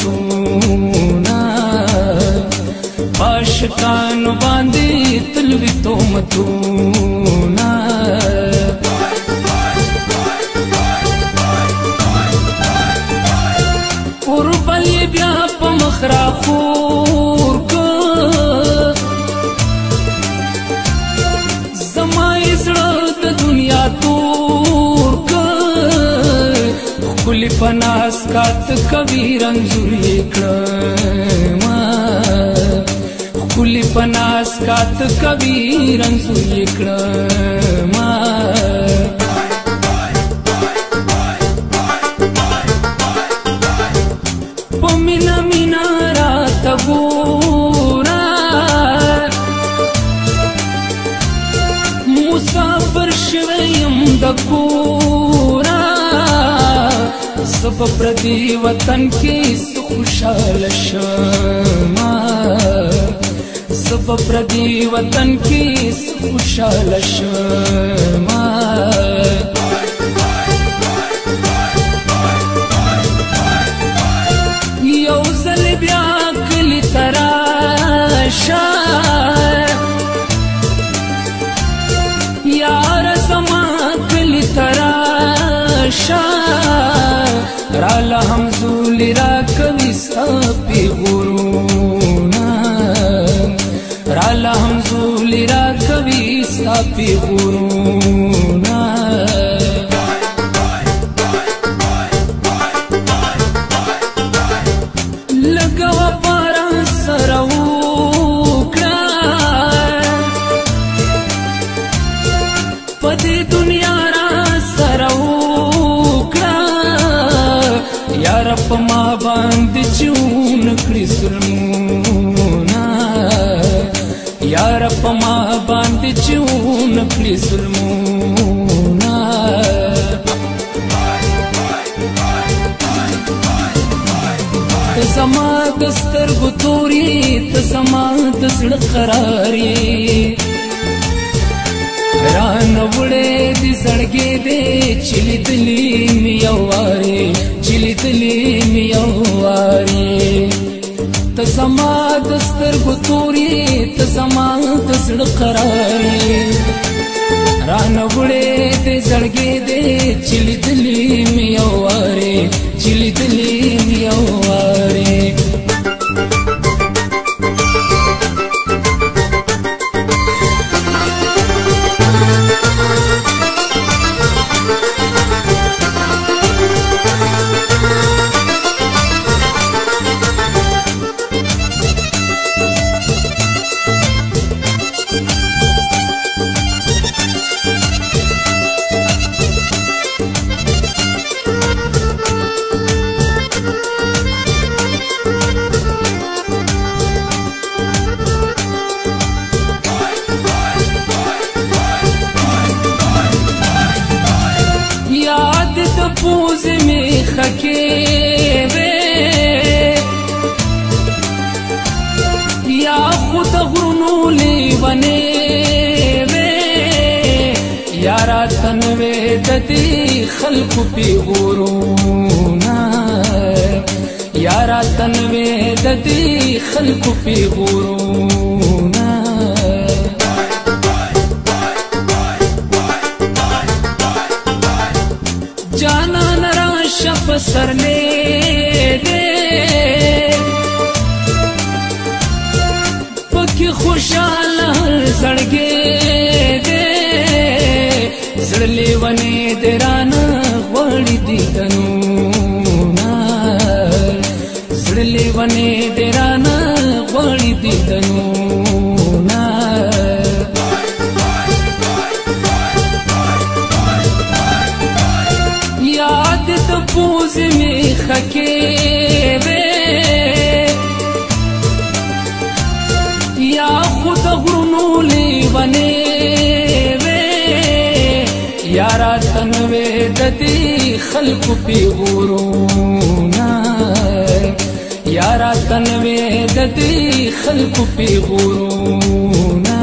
تهمتونه عاشقانو باندې تل وي تهمتونه اوربل یې بیا په مخ راخور که زما یې زړه د دنیا تور که ښکلي په ناز کات کوي رنځور یې کړمه ښکلي په ناز کات کوي رنځور یې کړمه په مینه مینه راته ګوره مسافر شوی یم د کوره زه به پردي وطن کې څه خوشحاله شمه زه به پردي وطن کې څه خوشحاله شمه یو ځل بیا کلي ته راشه یاره زما کلي ته راشه راله همزولي راکوي ستا پیغورونه راله همزولي راکوي ستا پیغورونه لږه وفا راسره وکړه په دې دنیا راسره وکړه یاره په ما باندې چې ونکړي ظلمونه یاره په ما باندې چې ونکړي ظلمونه ته زما د سترګو تورې ته زما د زړه قرار یې رانه وړې دي زړګې دې چې لیدلې مې یو وارې چې لیدلې مې یو وارې ته زما د سترګو تورې ته زما د زړه قرار یې رانه وړې دې زړګې دې چې لیدلې مې یو وارې چې لیدلې مې یو وارې پوزې مې خکې وې یا خو د غرونو لیونې وې یا راته نوې د دې خلکو پیغورونه یا راته نوې د دې خلکو پیغورونه جانان راشه په سرلې دې پکې خوشاله زړګې دې زړه لیونې دې رانه غواړي دیدنونه زړه لیونې دې رانه غواړي دیدنونه یاد د پوزې مې خکې وې یا خو د غرونو لیونې وې یا راته نوې د دې خلکو پیغورونه یا راته نوې د دې خلکو پیغورونه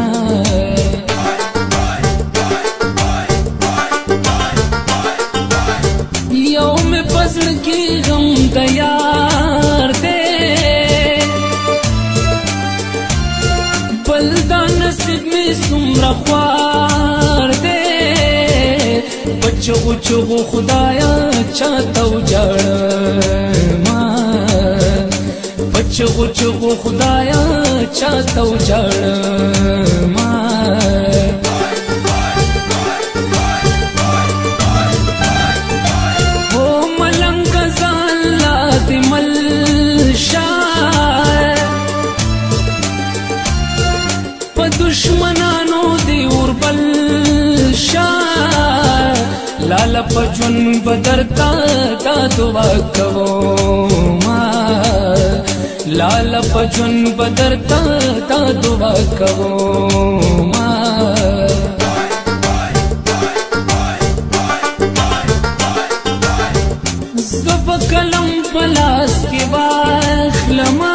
یو مې پزړ کې غم د یار دې بچو چغو خدایا چاته وجاړما بچو چغو خدایا چاته وجاړما او ملنګ ځان لا دې مل شاه په دشمنانو دی اوربل شاه لالا په ژوند بدرتا دا دعا کوما لالا په ژوند بدرتا دا دعا کوما زب کلم پلاس کې واخلما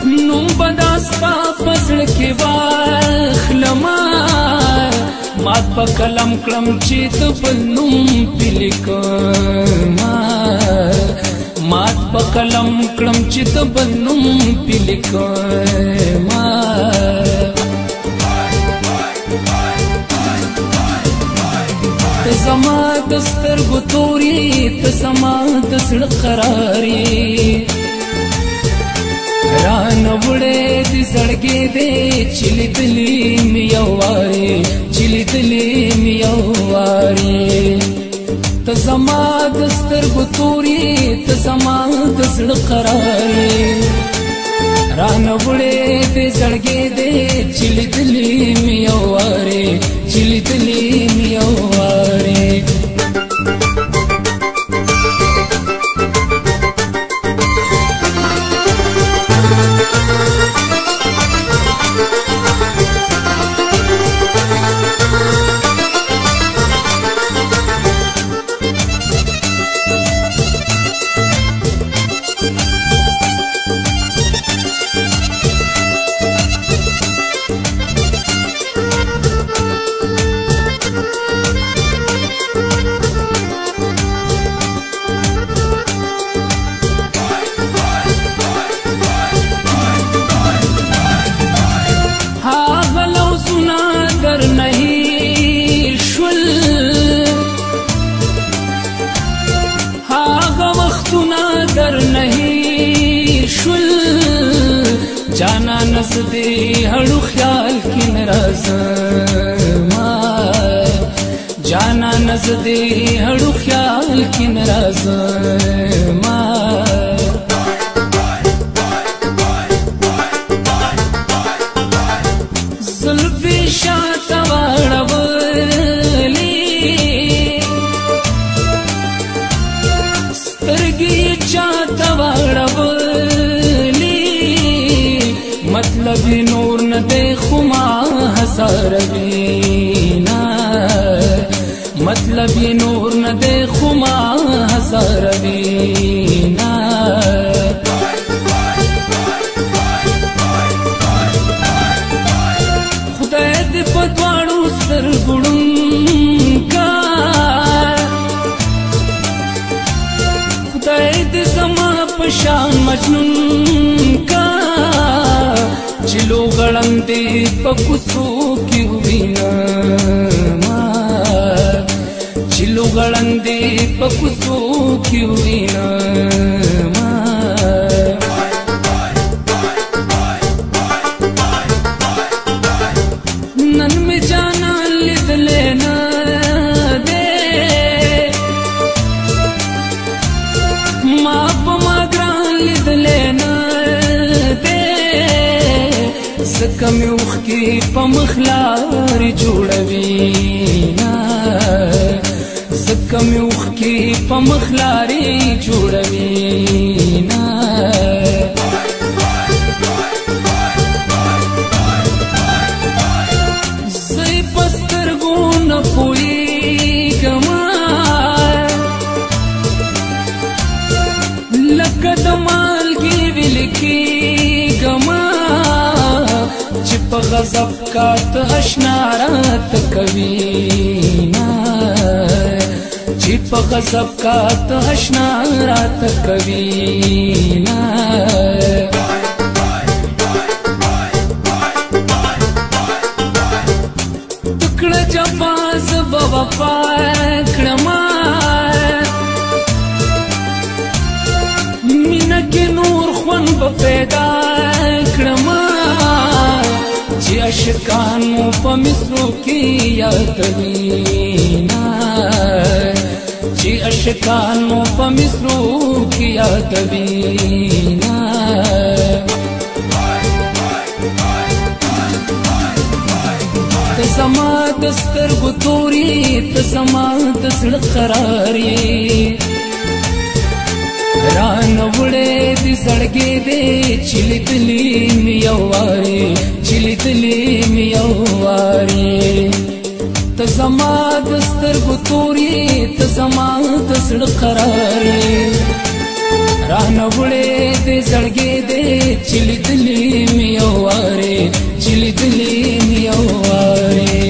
نوم بداستا پسړ کې واخلما مات په کلم کلم چې د بل نوم پلیکما مات په کلم کلم چې د بل نوم پلیکما ته زما د سترګو توري ته زما د زړه قراري رانه وړې دې زړګې دې چې لیدلې مې یو وارې چې لیدلې مې یو وارې ته زما د سترګو توري ته زما د زړه قراري رانه وړې دې زړګې دې چې لیدلې مې یو وارې چې لیدلې مې یو وارې जाना नसदे हड़ू ख्याल की नाराज़मा जाना नसदे हड़ू ख्याल की नाराज़मा जुल्फ़े शाता वाड़वली स्तरगी चाता वाड़वली मतलब नूर न देखो माँ हजार बीना मतलब नूर न देखो माँ हजार बीना खुदा दे पदवाड़ू सर गुड़ुंका खुदा दे समा पशान मजनून का चिलो गड़ंदे पकुसो की हुईना चिलो गड़ंदे पकुसो की हुईना नन में जाना लिद लेना दे माप माग्रान लिद लेना कमी उख की पमखलार जोड़वीना कमी उख की पमखलारी जोड़वीना सही पस्तर गुण पुई गमा लकद माल की विलकी गमा غضب کا تشنارات کبینا چپ غضب کا تشنارات کبینا وفا کړما مینه کې نور خوند به پیدا کړما چې عاشقان مو په مصرو کې یادوینا چې عاشقان مو په مصرو کې یادوینا ته زما د سترګو توري ته زما د زړه قرار یې رانه وړې دې زړګې دې چې لیدلې مې یو وارې چې لیدلې مې یو وارې ته زما د سترګو توري ته زما د زړه قرار یې رانه وړې دې زړګې دې چې لیدلې مې یو وارې چې لیدلې مې یو وارې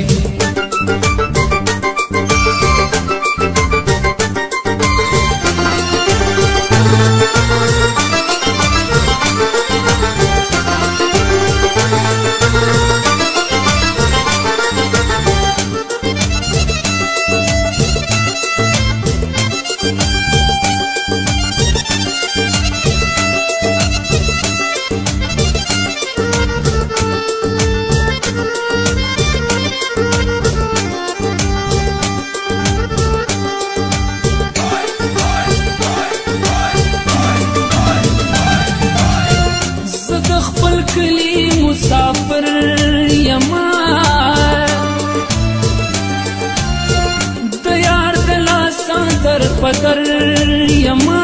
کلی مسافر یما د یار د لاسه در پدر یما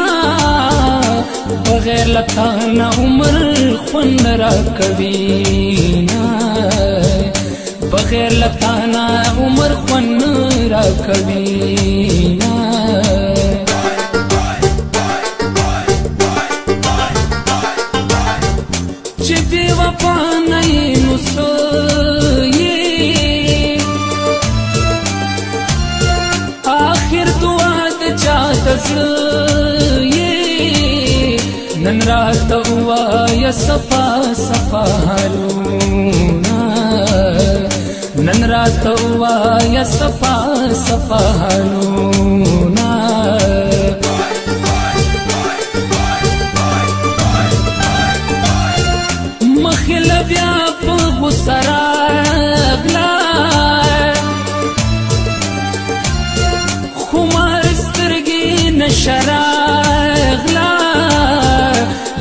بغیر لتا نه عمر خوند راکوینا بغیر لتا نه عمر خوند راکوینا چې بې وفا نه یې نو څه یې آخر دعا د چا د زړه یې نن راته ووایه صفا صفا حالونه نن راته ووایه صفا صفا حالونه مخله بیا په غوسه راغله خمار سترګې نشه راغله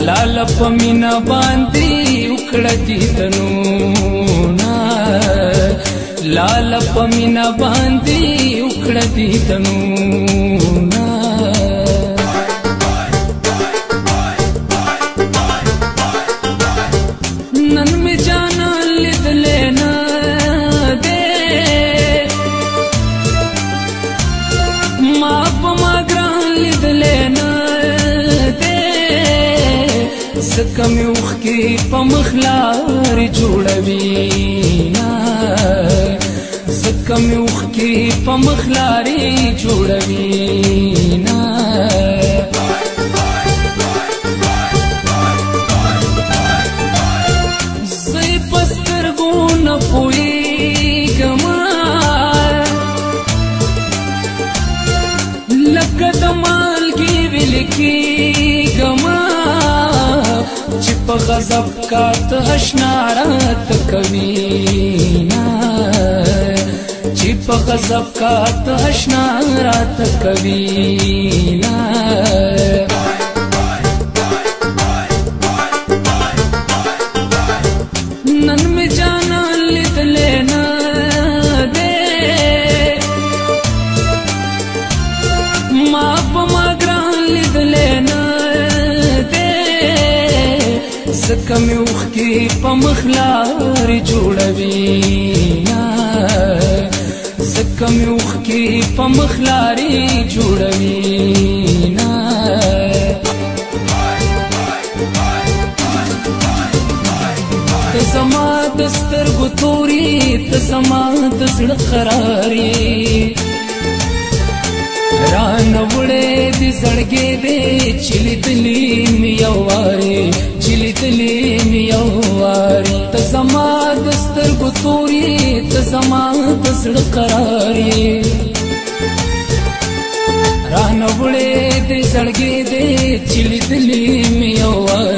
لاله په مینه باندې وکړه دیدنونه لاله په مینه باندې وکړه دیدنونه نن می جانا لیدلې نه دې ما په ما ګران لیدلې نه دې ځکه مې اوښکې په مخ لارې جوړوينا ځکه مې اوښکې په مخ لارې جوړوينا پویګما لکه د مالګې ولیکېږما چې په غضب کاته اشنا راته کوینا چې په غضب کاته اشنا راته کوینا نن می جانا لیدلې نه دې ما په ما ګران لیدلې نه دې ځکه مې اوښکې په مخ لارې جوړوينا ځکه مې اوښکې په مخ لارې جوړوينا ته زما د سترګو توري ته زما د زړه قرار یې رانه وړې دې زړګې دې چې لیدلې مې یو وارې چې لیدلې مې یو وارې ته زما د سترګو توري ته زما د زړه قرار یې رانه وړې دې زړګې دې چې لیدلې مې یو وار